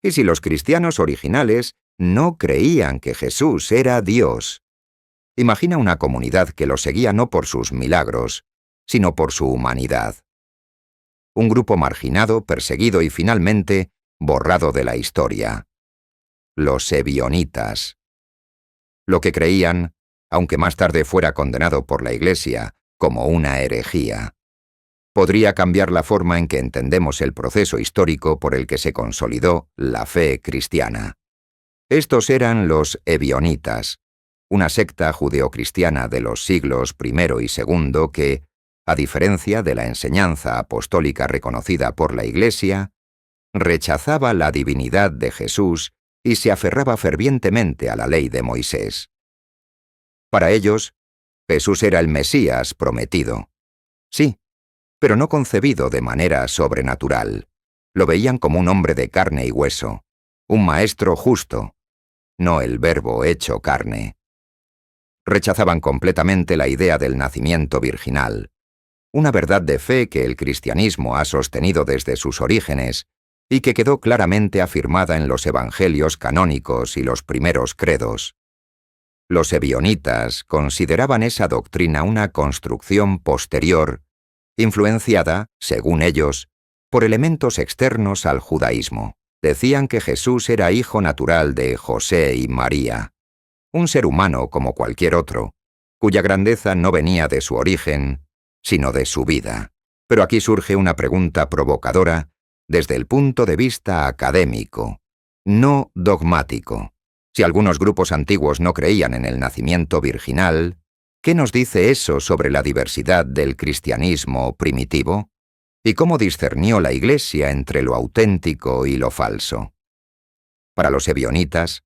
Y si los cristianos originales no creían que Jesús era Dios. Imagina una comunidad que lo seguía no por sus milagros, sino por su humanidad. Un grupo marginado, perseguido y finalmente borrado de la historia. Los ebionitas. Lo que creían, aunque más tarde fuera condenado por la Iglesia como una herejía, podría cambiar la forma en que entendemos el proceso histórico por el que se consolidó la fe cristiana. Estos eran los ebionitas, una secta judeocristiana de los siglos I y II que, a diferencia de la enseñanza apostólica reconocida por la Iglesia, rechazaba la divinidad de Jesús y se aferraba fervientemente a la ley de Moisés. Para ellos, Jesús era el Mesías prometido. Sí, pero no concebido de manera sobrenatural. Lo veían como un hombre de carne y hueso, un maestro justo, no el Verbo hecho carne. Rechazaban completamente la idea del nacimiento virginal, una verdad de fe que el cristianismo ha sostenido desde sus orígenes y que quedó claramente afirmada en los evangelios canónicos y los primeros credos. Los ebionitas consideraban esa doctrina una construcción posterior, influenciada, según ellos, por elementos externos al judaísmo. Decían que Jesús era hijo natural de José y María, un ser humano como cualquier otro, cuya grandeza no venía de su origen, sino de su vida. Pero aquí surge una pregunta provocadora desde el punto de vista académico, no dogmático. Si algunos grupos antiguos no creían en el nacimiento virginal, ¿qué nos dice eso sobre la diversidad del cristianismo primitivo? ¿Y cómo discernió la Iglesia entre lo auténtico y lo falso? Para los ebionitas,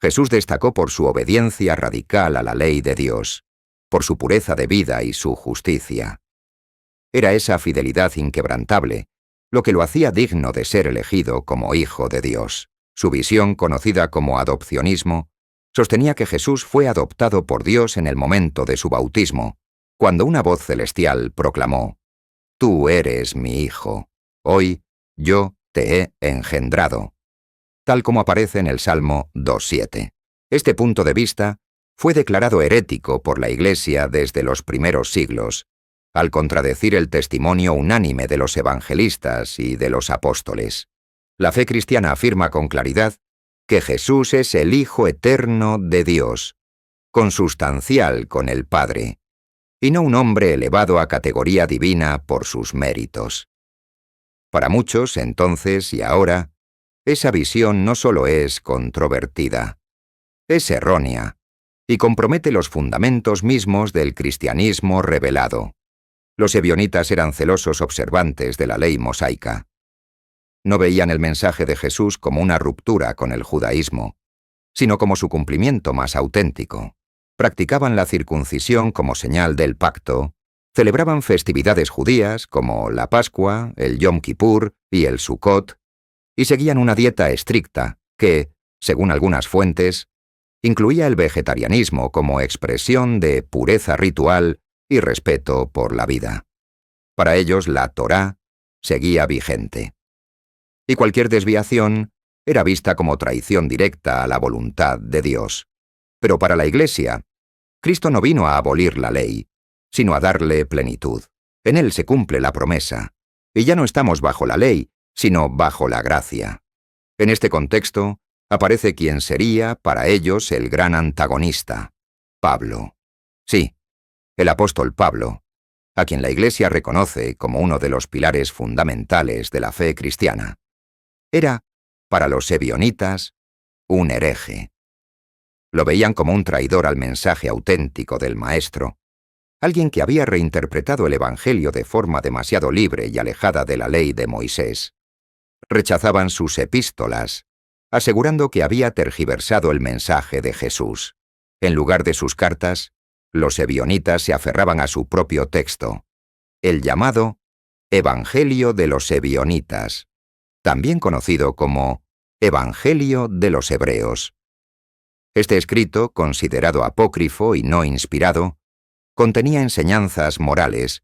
Jesús destacó por su obediencia radical a la ley de Dios, por su pureza de vida y su justicia. Era esa fidelidad inquebrantable lo que lo hacía digno de ser elegido como Hijo de Dios. Su visión, conocida como adopcionismo, sostenía que Jesús fue adoptado por Dios en el momento de su bautismo, cuando una voz celestial proclamó: «Tú eres mi Hijo, hoy yo te he engendrado», tal como aparece en el Salmo 2:7. Este punto de vista fue declarado herético por la Iglesia desde los primeros siglos, al contradecir el testimonio unánime de los evangelistas y de los apóstoles. La fe cristiana afirma con claridad que Jesús es el Hijo eterno de Dios, consustancial con el Padre, y no un hombre elevado a categoría divina por sus méritos. Para muchos, entonces y ahora, esa visión no solo es controvertida, es errónea, y compromete los fundamentos mismos del cristianismo revelado. Los ebionitas eran celosos observantes de la ley mosaica. No veían el mensaje de Jesús como una ruptura con el judaísmo, sino como su cumplimiento más auténtico. Practicaban la circuncisión como señal del pacto, celebraban festividades judías como la Pascua, el Yom Kippur y el Sukkot, y seguían una dieta estricta que, según algunas fuentes, incluía el vegetarianismo como expresión de pureza ritual y respeto por la vida. Para ellos la Torá seguía vigente. Y cualquier desviación era vista como traición directa a la voluntad de Dios. Pero para la Iglesia, Cristo no vino a abolir la ley, sino a darle plenitud. En Él se cumple la promesa, y ya no estamos bajo la ley, sino bajo la gracia. En este contexto, aparece quien sería, para ellos, el gran antagonista, Pablo. Sí, el apóstol Pablo, a quien la Iglesia reconoce como uno de los pilares fundamentales de la fe cristiana. Era, para los ebionitas, un hereje. Lo veían como un traidor al mensaje auténtico del Maestro, alguien que había reinterpretado el Evangelio de forma demasiado libre y alejada de la ley de Moisés. Rechazaban sus epístolas, asegurando que había tergiversado el mensaje de Jesús. En lugar de sus cartas, los ebionitas se aferraban a su propio texto, el llamado Evangelio de los Ebionitas, también conocido como Evangelio de los Hebreos. Este escrito, considerado apócrifo y no inspirado, contenía enseñanzas morales,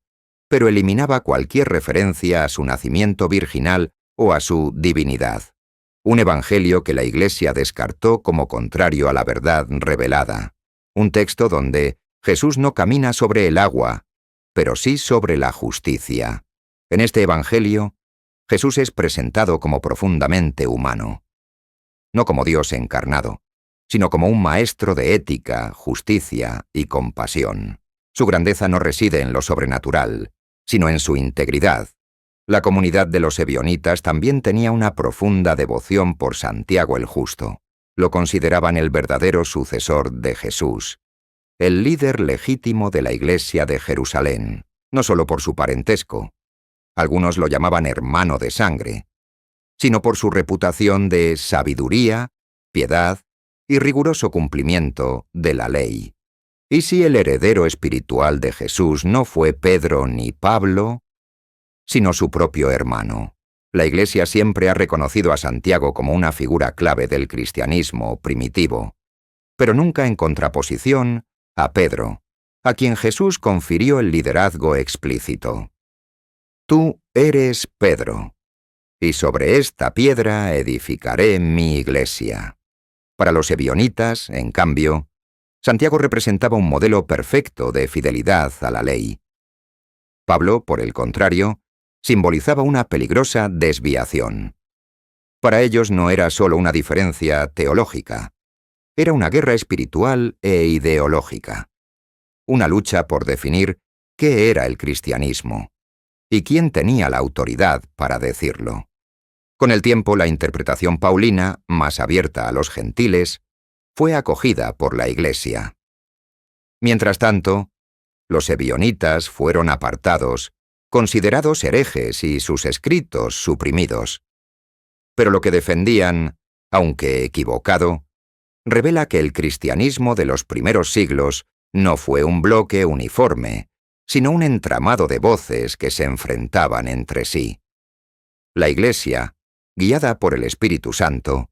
pero eliminaba cualquier referencia a su nacimiento virginal o a su divinidad. Un evangelio que la Iglesia descartó como contrario a la verdad revelada. Un texto donde Jesús no camina sobre el agua, pero sí sobre la justicia. En este evangelio, Jesús es presentado como profundamente humano. No como Dios encarnado, sino como un maestro de ética, justicia y compasión. Su grandeza no reside en lo sobrenatural, sino en su integridad. La comunidad de los ebionitas también tenía una profunda devoción por Santiago el Justo. Lo consideraban el verdadero sucesor de Jesús, el líder legítimo de la Iglesia de Jerusalén, no solo por su parentesco. Algunos lo llamaban hermano de sangre, sino por su reputación de sabiduría, piedad y riguroso cumplimiento de la ley. ¿Y si el heredero espiritual de Jesús no fue Pedro ni Pablo, sino su propio hermano? La Iglesia siempre ha reconocido a Santiago como una figura clave del cristianismo primitivo, pero nunca en contraposición a Pedro, a quien Jesús confirió el liderazgo explícito. Tú eres Pedro, y sobre esta piedra edificaré mi iglesia. Para los ebionitas, en cambio, Santiago representaba un modelo perfecto de fidelidad a la ley. Pablo, por el contrario, simbolizaba una peligrosa desviación. Para ellos no era solo una diferencia teológica, era una guerra espiritual e ideológica. Una lucha por definir qué era el cristianismo y quién tenía la autoridad para decirlo. Con el tiempo, la interpretación paulina, más abierta a los gentiles, fue acogida por la Iglesia. Mientras tanto, los ebionitas fueron apartados, considerados herejes y sus escritos suprimidos. Pero lo que defendían, aunque equivocado, revela que el cristianismo de los primeros siglos no fue un bloque uniforme, sino un entramado de voces que se enfrentaban entre sí. La Iglesia, guiada por el Espíritu Santo,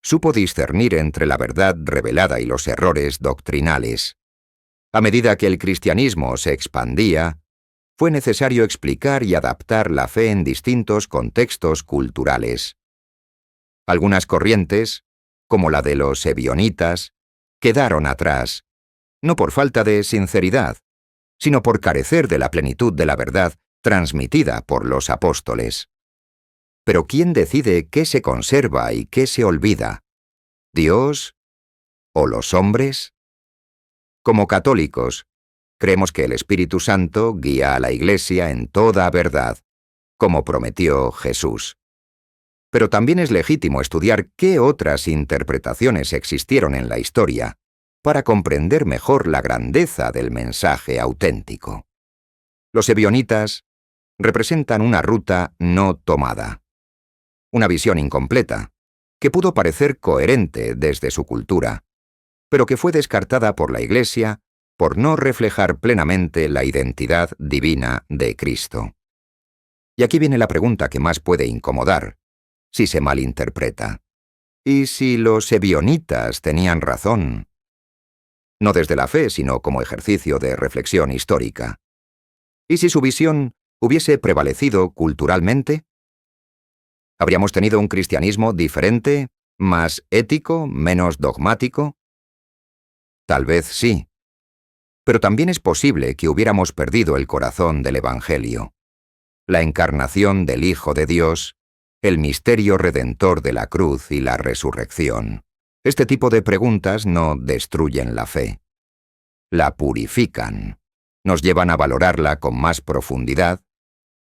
supo discernir entre la verdad revelada y los errores doctrinales. A medida que el cristianismo se expandía, fue necesario explicar y adaptar la fe en distintos contextos culturales. Algunas corrientes, como la de los ebionitas, quedaron atrás, no por falta de sinceridad, sino por carecer de la plenitud de la verdad transmitida por los apóstoles. Pero ¿quién decide qué se conserva y qué se olvida? ¿Dios o los hombres? Como católicos, creemos que el Espíritu Santo guía a la Iglesia en toda verdad, como prometió Jesús. Pero también es legítimo estudiar qué otras interpretaciones existieron en la historia para comprender mejor la grandeza del mensaje auténtico. Los ebionitas representan una ruta no tomada, una visión incompleta, que pudo parecer coherente desde su cultura, pero que fue descartada por la Iglesia por no reflejar plenamente la identidad divina de Cristo. Y aquí viene la pregunta que más puede incomodar, si se malinterpreta. ¿Y si los ebionitas tenían razón? No desde la fe, sino como ejercicio de reflexión histórica. ¿Y si su visión hubiese prevalecido culturalmente? ¿Habríamos tenido un cristianismo diferente, más ético, menos dogmático? Tal vez sí. Pero también es posible que hubiéramos perdido el corazón del Evangelio, la encarnación del Hijo de Dios, el misterio redentor de la cruz y la resurrección. Este tipo de preguntas no destruyen la fe. La purifican, nos llevan a valorarla con más profundidad,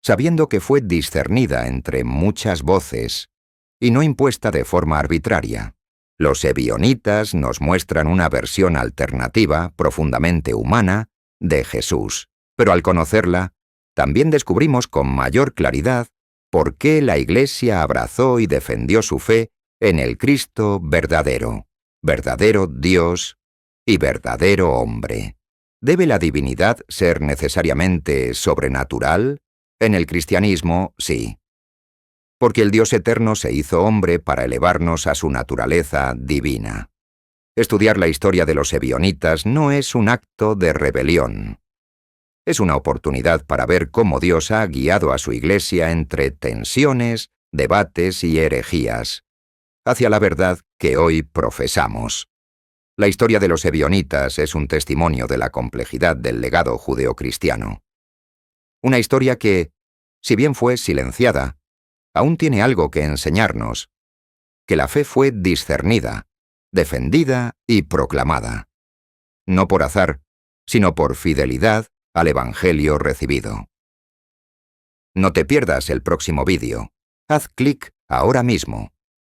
sabiendo que fue discernida entre muchas voces y no impuesta de forma arbitraria. Los ebionitas nos muestran una versión alternativa, profundamente humana, de Jesús, pero al conocerla, también descubrimos con mayor claridad por qué la Iglesia abrazó y defendió su fe en el Cristo verdadero, verdadero Dios y verdadero hombre. ¿Debe la divinidad ser necesariamente sobrenatural? En el cristianismo, sí. Porque el Dios eterno se hizo hombre para elevarnos a su naturaleza divina. Estudiar la historia de los ebionitas no es un acto de rebelión. Es una oportunidad para ver cómo Dios ha guiado a su Iglesia entre tensiones, debates y herejías, hacia la verdad que hoy profesamos. La historia de los ebionitas es un testimonio de la complejidad del legado judeocristiano. Una historia que, si bien fue silenciada, aún tiene algo que enseñarnos, que la fe fue discernida, defendida y proclamada, no por azar, sino por fidelidad al Evangelio recibido. No te pierdas el próximo vídeo. Haz clic ahora mismo